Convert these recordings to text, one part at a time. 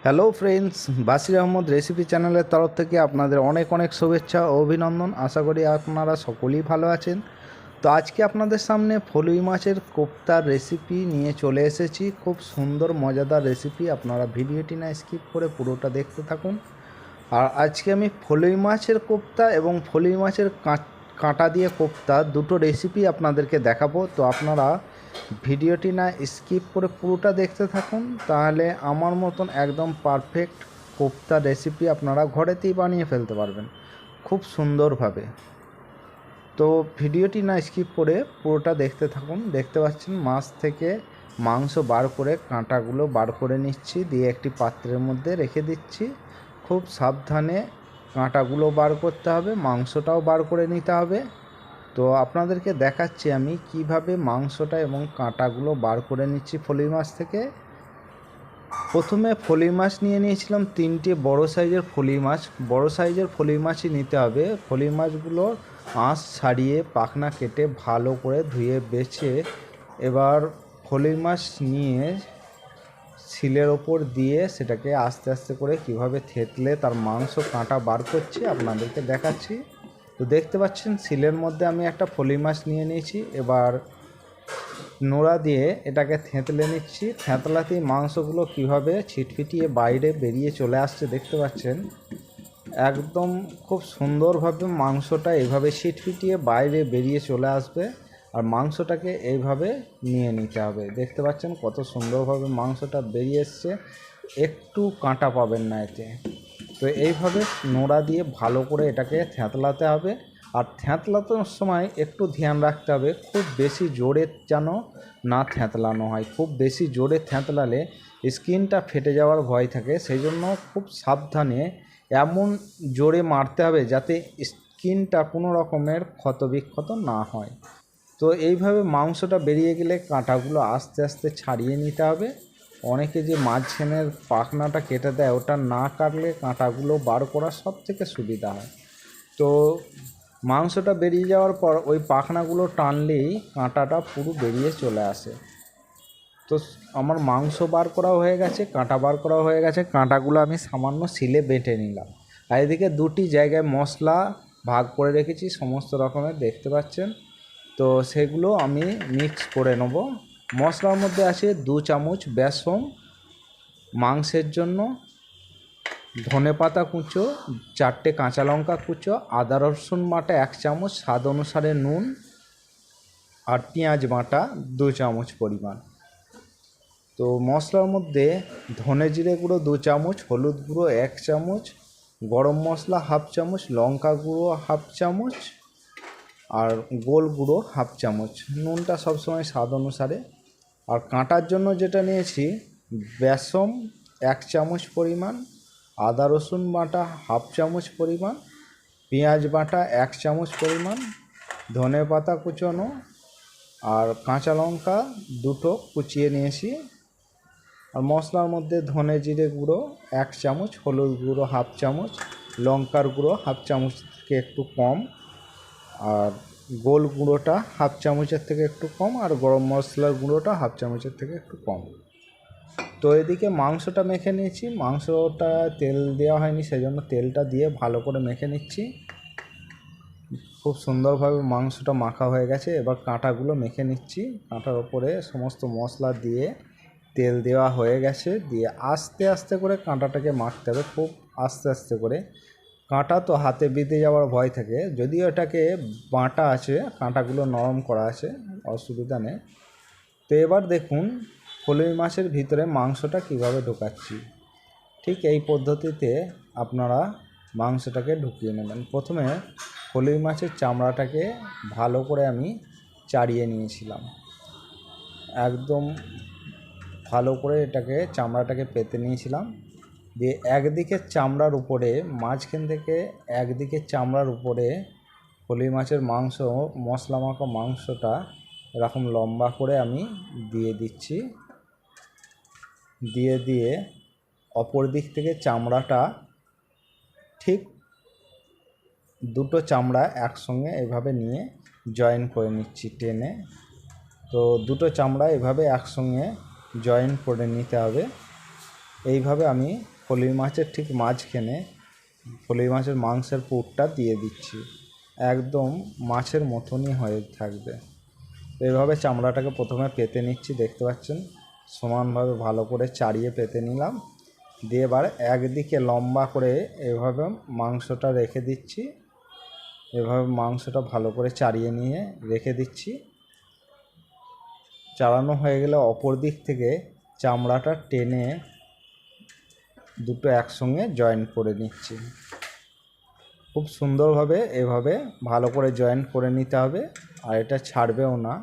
Hello friends, বাসির Ahmad recipe চ্যানেলের তরফ থেকে আপনাদের অনেক অনেক শুভেচ্ছা ও অভিনন্দন। আশা করি আপনারা সকলেই ভালো আছেন। তো আজকে আপনাদের সামনে ফলি মাছের কোফতার রেসিপি নিয়ে চলে এসেছি। খুব সুন্দর মজাদার রেসিপি, আপনারা ভিডিওটি না স্কিপ করে পুরোটা দেখতে থাকুন। আর আজকে আমি ফলি মাছের কোফতা এবং ফলি মাছের কাঁটা দিয়ে কোফতা দুটো রেসিপি আপনাদেরকে দেখাবো। তো আপনারা ভিডিওটি না স্কিপ করে পুরোটা দেখতে থাকুন, তাহলে আমার মতন একদম পারফেক্ট কোফতা রেসিপি আপনারা ঘরেতেই বানিয়ে ফেলতে পারবেন খুব সুন্দরভাবে। তো ভিডিওটি না স্কিপ করে পুরোটা দেখতে থাকুন। দেখতে পাচ্ছেন মাছ থেকে মাংস বার করে কাঁটাগুলো বার করে নিচ্ছি, দিয়ে একটি পাত্রের মধ্যে রেখে দিচ্ছি। খুব সাবধানে কাঁটাগুলো বার করতে হবে, মাংসটাও বার করে নিতে হবে। তো আপনাদেরকে দেখাচ্ছি আমি কিভাবে মাংসটা এবং কাঁটাগুলো বার করে নিচ্ছি ফলি মাছ থেকে। প্রথমে ফলি মাছ নিয়ে নিয়েছিলাম তিনটে বড় সাইজের ফলি মাছ। বড় সাইজের ফলি মাছই নিতে হবে। ফলি মাছগুলোর আঁশ ছাড়িয়ে পাখনা কেটে ভালো করে ধুয়ে বেছে এবার ফলি মাছ নিয়ে শিলের ওপর দিয়ে সেটাকে আস্তে আস্তে করে কিভাবে থেতলে তার মাংস কাঁটা বার করছি আপনাদেরকে দেখাচ্ছি। তো দেখতে পাচ্ছেন শিলের মধ্যে আমি একটা ফলি মাছ নিয়ে নিয়েছি। এবার নোড়া দিয়ে এটাকে থেঁতলে নিচ্ছি। থেঁতলাতেই মাংসগুলো কিভাবে ছিটফিটিয়ে বাইরে বেরিয়ে চলে আসছে দেখতে পাচ্ছেন। একদম খুব সুন্দরভাবে মাংসটা এইভাবে ছিটফিটিয়ে বাইরে বেরিয়ে চলে আসবে। আর মাংসটাকে এইভাবে নিয়ে নিতে হবে। দেখতে পাচ্ছেন কত সুন্দরভাবে মাংসটা বেরিয়ে এসছে, একটু কাঁটা পাবেন না এতে। তো এইভাবে নোড়া দিয়ে ভালো করে এটাকে থেঁতলাতে হবে। আর থেঁতলানোর সময় একটু ধ্যান রাখতে হবে, খুব বেশি জোরে যেন না থেঁতলানো হয়। খুব বেশি জোরে থেঁতলালে স্কিনটা ফেটে যাওয়ার ভয় থাকে, সেই জন্য খুব সাবধানে এমন জোরে মারতে হবে যাতে স্কিনটা কোনো রকমের ক্ষতবিক্ষত না হয়। তো এইভাবে মাংসটা বেরিয়ে গেলে কাঁটাগুলো আস্তে আস্তে ছাড়িয়ে নিতে হবে। অনেকে যে মাঝখানের পাখনাটা কেটে দেয়, ওটা না কাটলে কাঁটাগুলো বার করা সব থেকে সুবিধা হয়। তো মাংসটা বেরিয়ে যাওয়ার পর ওই পাখনাগুলো টানলেই কাঁটাটা পুরো বেরিয়ে চলে আসে। তো আমার মাংস বার করা হয়ে গেছে, কাঁটা বার করা হয়ে গেছে। কাঁটাগুলো আমি সামান্য শিলে বেটে নিলাম। আর এদিকে দুটি জায়গায় মশলা ভাগ করে রেখেছি সমস্ত রকমের, দেখতে পাচ্ছেন। তো সেগুলো আমি মিক্স করে নেব। মশলার মধ্যে আছে 2 চামচ বেসন মাংসের জন্য, ধনেপাতা কুচো, 4টে কাঁচা লঙ্কা কুচো, আদা রসুন বাটা 1 চামচ, স্বাদ অনুসারে নুন, আর পেঁয়াজ বাটা 2 চামচ পরিমাণ। তো মশলার মধ্যে ধনে জিরে গুঁড়ো 2 চামচ, হলুদ গুঁড়ো 1 চামচ, গরম মশলা 1/2 চামচ, লঙ্কা গুঁড়ো 1/2 চামচ, আর গোল গুঁড়ো 1/2 চামচ। নুনটা সবসময় স্বাদ অনুসারে। আর কাঁটার জন্য যেটা নিয়েছি, বেসন 1 চামচ পরিমাণ, আদা রসুন বাটা 1/2 চামচ পরিমাণ, পেঁয়াজ বাটা 1 চামচ পরিমাণ, ধনে পাতা কুচোনো, আর কাঁচা লঙ্কা 2টো কুচিয়ে নিয়েছি। আর মশলার মধ্যে ধনে জিরে গুঁড়ো 1 চামচ, হলুদ গুঁড়ো 1/2 চামচ, লঙ্কার গুঁড়ো 1/2 চামচ থেকে একটু কম, আর গোল গুঁড়োটা 1/2 চামচের থেকে একটু কম, আর গরম মশলার গুঁড়োটা 1/2 চামচের থেকে একটু কম। তো এদিকে মাংসটা মেখে নিয়েছি। মাংসটা তেল দেওয়া হয়নি, সেই জন্য তেলটা দিয়ে ভালো করে মেখে নিচ্ছি। খুব সুন্দরভাবে মাংসটা মাখা হয়ে গেছে। এবার কাঁটাগুলো মেখে নিচ্ছি। কাঁটার ওপরে সমস্ত মশলা দিয়ে তেল দেওয়া হয়ে গেছে, দিয়ে আস্তে আস্তে করে কাঁটাটাকে মাখতে হবে, খুব আস্তে আস্তে করে। কাঁটা তো হাতে বিঁধে যাওয়ার ভয় থাকে, যদিও এটাকে বাটা আছে, কাঁটাগুলো নরম করা আছে, অসুবিধা নেই। তো এবার দেখুন ফলি মাছের ভিতরে মাংসটা কিভাবে ঢোকাচ্ছি। ঠিক এই পদ্ধতিতে আপনারা মাংসটাকে ঢুকিয়ে নেবেন। প্রথমে ফলি মাছের চামড়াটাকে ভালো করে আমি চাড়িয়ে নিয়েছিলাম, একদম ভালো করে এটাকে চামড়াটাকে পেতে নিয়েছিলাম। দিয়ে একদিকে চামড়ার উপরে, মাঝখান থেকে একদিকে চামড়ার উপরে ফলি মাছের মাংস, মশলা মাখা মাংসটা এরকম লম্বা করে আমি দিয়ে দিচ্ছি। দিয়ে অপর দিক থেকে চামড়াটা ঠিক দুটো চামড়া একসঙ্গে এভাবে নিয়ে জয়েন করে নিচ্ছি টেনে। তো দুটো চামড়া এভাবে একসঙ্গে জয়েন করে নিতে হবে। এইভাবে আমি ফলি মাছের ঠিক মাঝখানে ফলি মাছের মাংসের পুরটা দিয়ে দিচ্ছি, একদম মাছের মতনই হয়ে থাকবে। এইভাবে চামড়াটাকে প্রথমে পেতে নিচ্ছি, দেখতে পাচ্ছেন সমানভাবে ভালো করে চাড়িয়ে পেতে নিলাম। দিয়ে এবার একদিকে লম্বা করে এভাবে মাংসটা রেখে দিচ্ছি, এভাবে মাংসটা ভালো করে চাড়িয়ে নিয়ে রেখে দিচ্ছি। চাড়ানো হয়ে গেলে অপর দিক থেকে চামড়াটা টেনে দুটো একসঙ্গে জয়েন করে নিচ্ছি। খুব সুন্দরভাবে এভাবে ভালো করে জয়েন করে নিতে হবে, আর এটা ছাড়বেও না।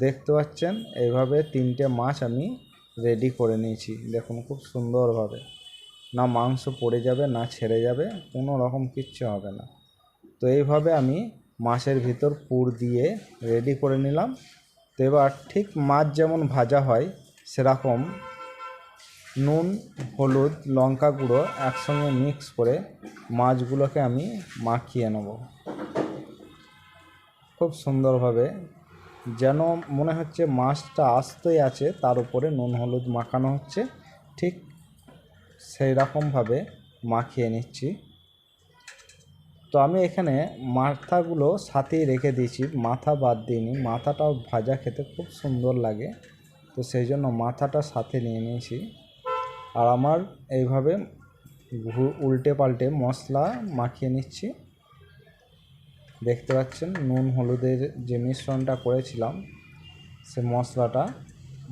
দেখতে পাচ্ছেন এইভাবে 3টে মাছ আমি রেডি করে নিয়েছি। দেখুন খুব সুন্দরভাবে, না মাংস পড়ে যাবে না ছেড়ে যাবে, কোনো রকম কিচ্ছু হবে না। তো এইভাবে আমি মাছের ভিতর পুর দিয়ে রেডি করে নিলাম। তো এবার ঠিক মাছ যেমন ভাজা হয় সেরকম নুন, হলুদ, লঙ্কা গুঁড়ো একসঙ্গে মিক্স করে মাছগুলোকে আমি মাখিয়ে নেব খুব সুন্দরভাবে, যেন মনে হচ্ছে মাছটা আস্তই আছে, তার উপরে নুন হলুদ মাখানো হচ্ছে, ঠিক সেই রকমভাবে মাখিয়ে নিচ্ছি। তো আমি এখানে মাথাগুলো সাথেই রেখে দিয়েছি, মাথা বাদ দিইনি। মাথাটাও ভাজা খেতে খুব সুন্দর লাগে, তো সেই জন্য মাথাটা সাথে নিয়ে নিয়েছি। আর আমার এইভাবে উল্টে পাল্টে মশলা মাখিয়ে নিচ্ছি। দেখতে পাচ্ছেন নুন হলুদের যে মিশ্রণটা করেছিলাম সে মশলাটা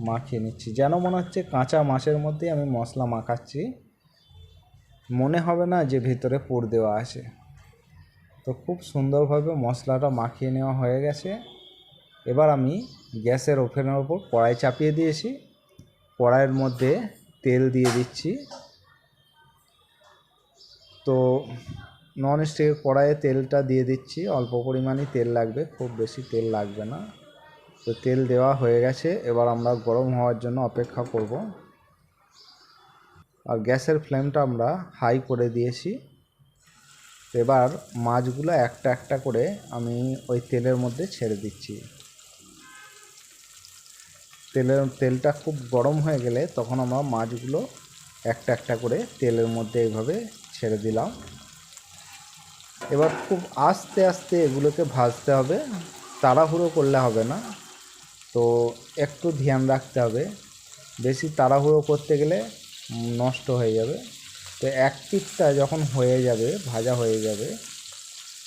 মাখিয়ে নিচ্ছি, যেন মনে হচ্ছে কাঁচা মাছের মধ্যেই আমি মশলা মাখাচ্ছি, মনে হবে না যে ভিতরে পুর দেওয়া আছে। তো খুব সুন্দরভাবে মশলাটা মাখিয়ে নেওয়া হয়ে গেছে। এবার আমি গ্যাসের ওভেনের ওপর কড়াই চাপিয়ে দিয়েছি, কড়াইয়ের মধ্যে তেল দিয়ে দিচ্ছি। তো নন স্টিকের কড়াইয়ে তেলটা দিয়ে দিচ্ছি, অল্প পরিমাণেই তেল লাগবে, খুব বেশি তেল লাগবে না। তো তেল দেওয়া হয়ে গেছে, এবার আমরা গরম হওয়ার জন্য অপেক্ষা করব। আর গ্যাসের ফ্লেমটা আমরা হাই করে দিয়েছি। এবার মাছগুলো একটা একটা করে আমি ওই তেলের মধ্যে ছেড়ে দিচ্ছি। তেলটা খুব গরম হয়ে গেলে তখন আমরা মাছগুলো একটা একটা করে তেলের মধ্যে এইভাবে ছেড়ে দিলাম। এবার খুব আস্তে আস্তে এগুলোকে ভাজতে হবে, তাড়াহুড়ো করলে হবে না। তো একটু ধ্যান রাখতে হবে, বেশি তাড়াহুড়ো করতে গেলে নষ্ট হয়ে যাবে। তো এক পিঠটা যখন হয়ে যাবে, ভাজা হয়ে যাবে,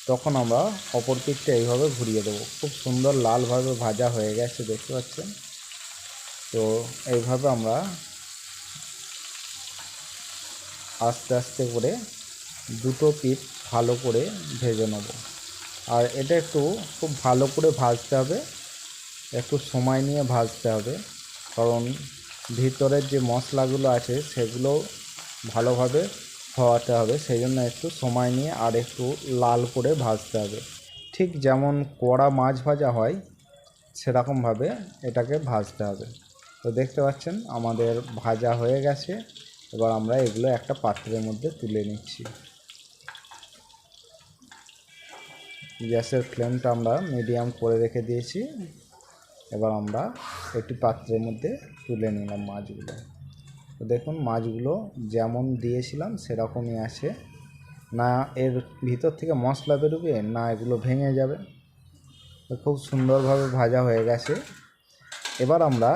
তখন আমরা অপর পিঠটা এইভাবে ঘুরিয়ে দেবো। খুব সুন্দর লালভাবে ভাজা হয়ে গেছে, দেখতে পাচ্ছেন। তো এইভাবে আমরা আস্তে আস্তে করে দুটো পিঠ ভালো করে ভেজে নেব। আর এটা একটু খুব ভালো করে ভাজতে হবে, একটু সময় নিয়ে ভাজতে হবে, কারণ ভিতরের যে মশলাগুলো আছে সেগুলো ভালোভাবে হওয়াতে হবে, সেই জন্য একটু সময় নিয়ে আর একটু লাল করে ভাজতে হবে। ঠিক যেমন কড়া মাছ ভাজা হয় সেরকমভাবে এটাকে ভাজতে হবে। তো দেখতে পাচ্ছেন আমাদের ভাজা হয়ে গেছে। এবার আমরা এগুলো একটা পাত্রের মধ্যে তুলে নিচ্ছি। গ্যাসের ফ্লেমটা আমরা মিডিয়াম করে রেখে দিয়েছি। এবার আমরা একটি পাত্রের মধ্যে তুলে নিলাম মাছগুলো। তো দেখুন মাছগুলো যেমন দিয়েছিলাম সেরকমই আছে, না এর ভিতর থেকে মশলা বেরোবে না এগুলো ভেঙে যাবে। তো খুব সুন্দরভাবে ভাজা হয়ে গেছে। এবার আমরা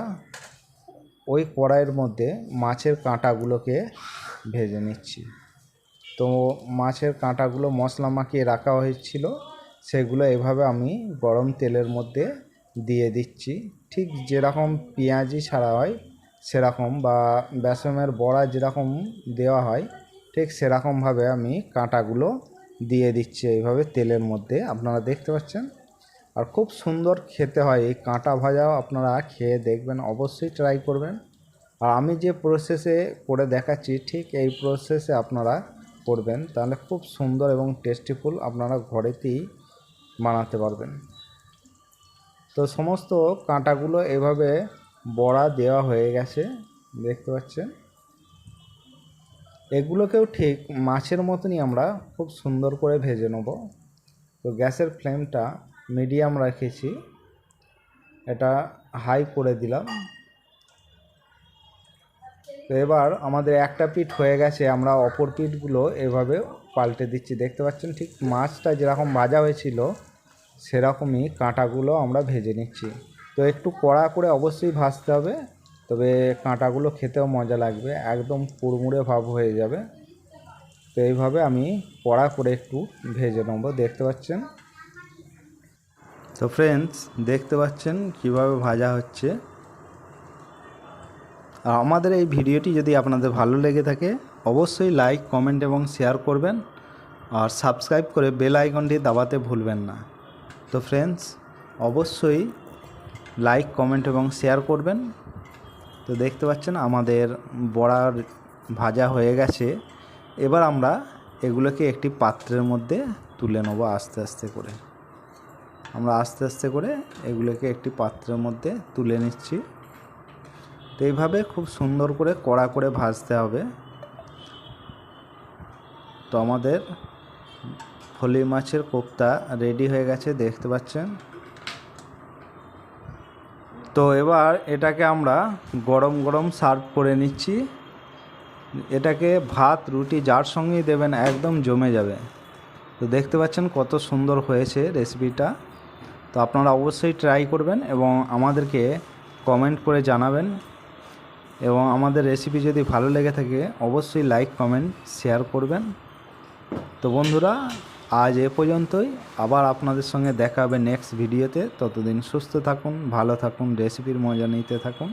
ওই কড়াইয়ের মধ্যে মাছের কাঁটাগুলোকে ভেজে নিচ্ছি। তো মাছের কাঁটাগুলো মশলা মাখিয়ে রাখা হয়েছিল, সেগুলো এভাবে আমি গরম তেলের মধ্যে দিয়ে দিচ্ছি। ঠিক যেরকম পেঁয়াজি ছাড়া হয় সেরকম, বা বেসনের বড়া যেরকম দেওয়া হয় ঠিক সেরকমভাবে আমি কাঁটাগুলো দিয়ে দিচ্ছি এইভাবে তেলের মধ্যে, আপনারা দেখতে পাচ্ছেন। আর খুব সুন্দর খেতে হয় এই কাঁটা ভাজাও, আপনারা খেয়ে দেখবেন, অবশ্যই ট্রাই করবেন। আর আমি যে প্রসেসে করে দেখাচ্ছি ঠিক এই প্রসেসে আপনারা করবেন, তাহলে খুব সুন্দর এবং টেস্টিফুল আপনারা ঘরেতেই বানাতে পারবেন। তো সমস্ত কাঁটাগুলো এভাবে বড়া দেওয়া হয়ে গেছে, দেখতে পাচ্ছেন। এগুলোকেও ঠিক মাছের মতনই আমরা খুব সুন্দর করে ভেজে নেব। তো গ্যাসের ফ্লেমটা মিডিয়াম রেখেছি, এটা হাই করে দিলাম। তো এবার আমাদের একটা পিঠ হয়ে গেছে, আমরা অপর পিঠগুলো এভাবে পাল্টে দিচ্ছি। দেখতে পাচ্ছেন ঠিক মাছটা যেরকম ভাজা হয়েছিল সেরকমই কাঁটাগুলো আমরা ভেজে নিচ্ছি। তো একটু কড়া করে অবশ্যই ভাজতে হবে, তবে কাঁটাগুলো খেতেও মজা লাগবে, একদম কুড়মুড়ে ভাব হয়ে যাবে। তো এইভাবে আমি কড়া করে একটু ভেজে নেবো। দেখতে পাচ্ছেন। তো ফ্রেন্ডস, দেখতে পাচ্ছেন কিভাবে ভাজা হচ্ছে। আর আমাদের এই ভিডিওটি যদি আপনাদের ভালো লেগে থাকে অবশ্যই লাইক, কমেন্ট এবং শেয়ার করবেন, আর সাবস্ক্রাইব করে বেল আইকনটি দাবাতে ভুলবেন না। তো ফ্রেন্ডস, অবশ্যই লাইক, কমেন্ট এবং শেয়ার করবেন। তো দেখতে পাচ্ছেন আমাদের বড়ার ভাজা হয়ে গেছে। এবার আমরা এগুলোকে একটি পাত্রের মধ্যে তুলে নেব আস্তে আস্তে করে। আমরা আস্তে আস্তে করে এগুলোকে একটি পাত্রের মধ্যে তুলে নিচ্ছি। তো এইভাবে খুব সুন্দর করে কড়া করে ভাজতে হবে। তো আমাদের ফলি মাছের কোফতা রেডি হয়ে গেছে, দেখতে পাচ্ছেন। তো এবার এটাকে আমরা গরম গরম সার্ভ করে নিচ্ছি। এটাকে ভাত, রুটি যার সঙ্গেই দেবেন একদম জমে যাবে। তো দেখতে পাচ্ছেন কত সুন্দর হয়েছে রেসিপিটা। তো আপনারা অবশ্যই ট্রাই করবেন এবং আমাদেরকে কমেন্ট করে জানাবেন। এবং আমাদের রেসিপি যদি ভালো লেগে থাকে অবশ্যই লাইক, কমেন্ট, শেয়ার করবেন। তো বন্ধুরা, আজ এ পর্যন্তই। আবার আপনাদের সঙ্গে দেখা হবে নেক্সট ভিডিওতে। ততদিন সুস্থ থাকুন, ভালো থাকুন, রেসিপির মজা নিতে থাকুন।